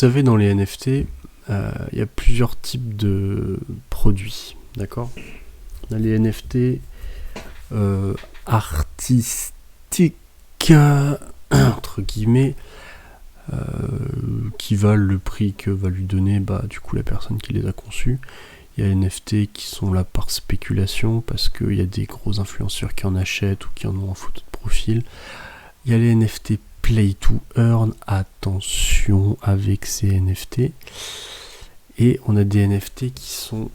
savez, dans les NFT, il y a plusieurs types de produits, d'accord? On a les NFT artistiques, entre guillemets, qui valent le prix que va lui donner du coup la personne qui les a conçus. Il y a les NFT qui sont là par spéculation parce qu'il y a des gros influenceurs qui en achètent ou qui en ont en photo de profil. Il y a les NFT Play to Earn, attention avec ces NFT. Et on a des NFT qui sont,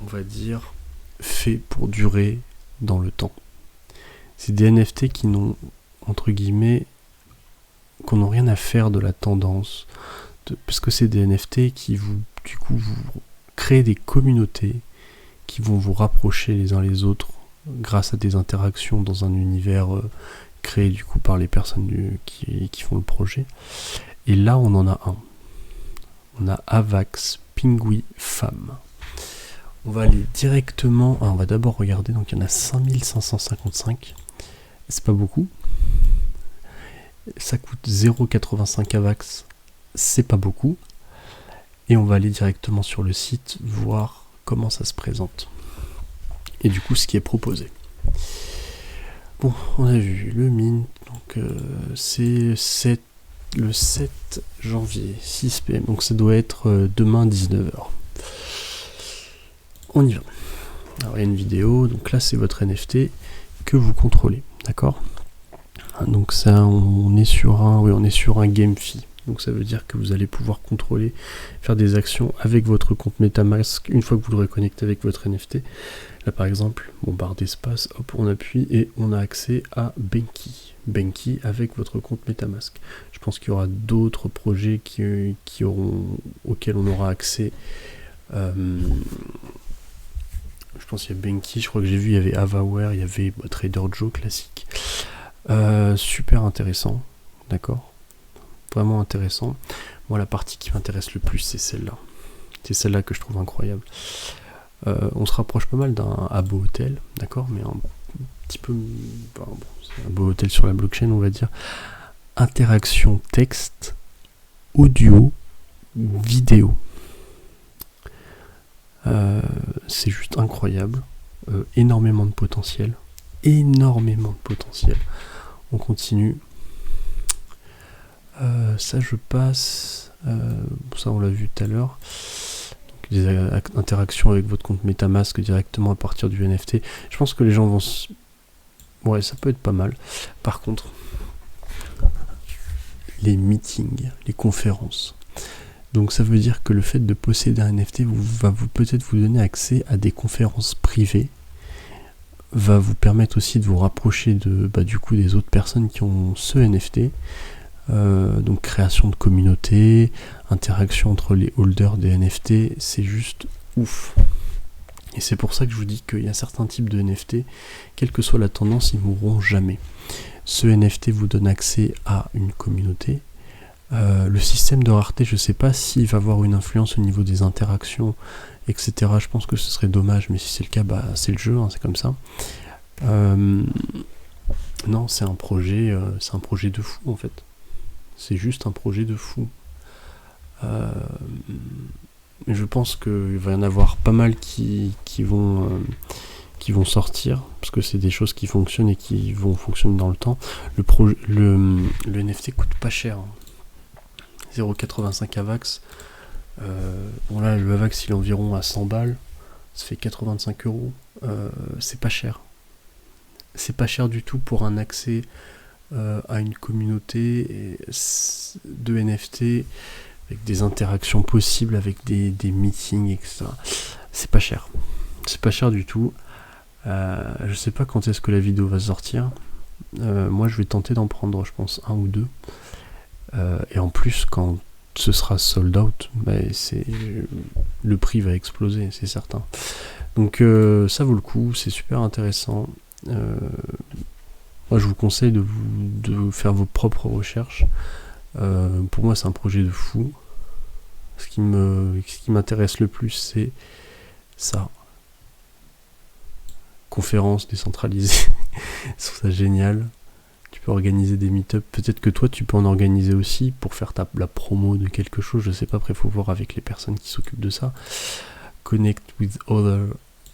on va dire, faits pour durer dans le temps. C'est des NFT qui n'ont, entre guillemets, qu'on n'ont rien à faire de la tendance, parce que c'est des NFT qui vous créent des communautés qui vont vous rapprocher les uns les autres grâce à des interactions dans un univers créé du coup par les personnes qui font le projet. Et là on en a un. On a Avax Pingui Femme. On va aller directement, on va d'abord regarder, donc il y en a 5555, c'est pas beaucoup. Ça coûte 0,85 Avax, c'est pas beaucoup. Et on va aller directement sur le site, voir comment ça se présente. Et du coup, ce qui est proposé. Bon, on a vu le mint, donc c'est le 7 janvier, 6 PM, donc ça doit être demain 19h. On y va. Alors il y a une vidéo, donc là c'est votre NFT que vous contrôlez, d'accord? Donc ça, on est sur un game fee. Donc ça veut dire que vous allez pouvoir contrôler, faire des actions avec votre compte MetaMask une fois que vous le reconnectez avec votre NFT. Là par exemple, barre d'espace, hop, on appuie et on a accès à Benki. Benki avec votre compte MetaMask. Je pense qu'il y aura d'autres projets auxquels on aura accès. Je pense qu'il y a Benki, je crois que j'ai vu, il y avait Avaware, il y avait Trader Joe classique. Super intéressant, d'accord? Vraiment intéressant. Moi, la partie qui m'intéresse le plus, c'est celle-là. C'est celle-là que je trouve incroyable. On se rapproche pas mal d'un Habbo Hotel, d'accord, mais un petit peu... c'est un Habbo Hotel sur la blockchain, on va dire. Interaction texte, audio, vidéo. C'est juste incroyable. Énormément de potentiel. Énormément de potentiel. On continue. Ça je passe, ça on l'a vu tout à l'heure, donc, des interactions avec votre compte MetaMask directement à partir du NFT. Je pense que les gens vont ouais, ça peut être pas mal. Par contre, les meetings, les conférences, donc ça veut dire que le fait de posséder un NFT va peut-être vous donner accès à des conférences privées, va vous permettre aussi de vous rapprocher du coup des autres personnes qui ont ce NFT. Donc création de communauté, interaction entre les holders des NFT, c'est juste ouf. Et c'est pour ça que je vous dis qu'il y a certains types de NFT, quelle que soit la tendance, ils mourront jamais. Ce NFT vous donne accès à une communauté. Le système de rareté, je ne sais pas s'il va avoir une influence au niveau des interactions, etc. Je pense que ce serait dommage, mais si c'est le cas, c'est le jeu, hein, c'est comme ça. Non, c'est un projet de fou en fait. C'est juste un projet de fou. Je pense qu'il va y en avoir pas mal qui vont sortir, parce que c'est des choses qui fonctionnent et qui vont fonctionner dans le temps. Le NFT coûte pas cher. 0,85 Avax. Là, le Avax, il est environ à 100 balles. Ça fait 85 €. C'est pas cher. C'est pas cher du tout pour un accès à une communauté de NFT avec des interactions possibles, avec des meetings, etc. C'est pas cher. C'est pas cher du tout. Je sais pas quand est-ce que la vidéo va sortir. Moi, je vais tenter d'en prendre, je pense, un ou deux. Et en plus, quand ce sera sold out, le prix va exploser, c'est certain. Donc, ça vaut le coup. C'est super intéressant. Moi je vous conseille de faire vos propres recherches. Pour moi c'est un projet de fou. Ce qui m'intéresse le plus, c'est ça. Conférence décentralisée. Je trouve ça génial. Tu peux organiser des meet-up. Peut-être que toi, tu peux en organiser aussi pour faire la promo de quelque chose. Je sais pas, après, il faut voir avec les personnes qui s'occupent de ça. Connect with other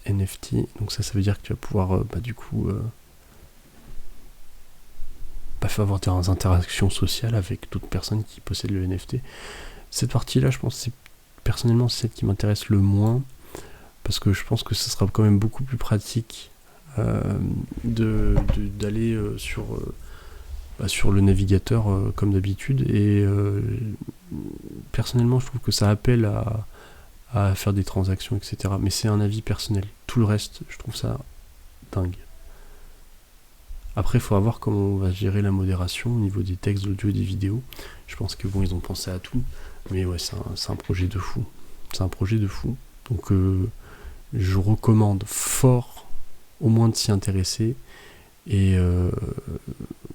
NFT. Donc ça veut dire que tu vas pouvoir, avoir des interactions sociales avec d'autres personnes qui possèdent le NFT. Cette partie-là, je pense, personnellement, c'est celle qui m'intéresse le moins. Parce que je pense que ce sera quand même beaucoup plus pratique d'aller sur le navigateur comme d'habitude, et personnellement je trouve que ça appelle à faire des transactions, etc. Mais c'est un avis personnel. Tout le reste, je trouve ça dingue. Après, il faut voir comment on va gérer la modération au niveau des textes, de l'audio et des vidéos. Je pense que ils ont pensé à tout, mais ouais, c'est un projet de fou. C'est un projet de fou. Donc je recommande fort au moins de s'y intéresser, et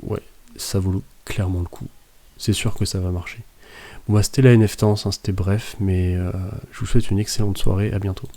ouais, ça vaut clairement le coup. C'est sûr que ça va marcher. Bon, c'était la NFTance, c'était bref, mais je vous souhaite une excellente soirée, à bientôt.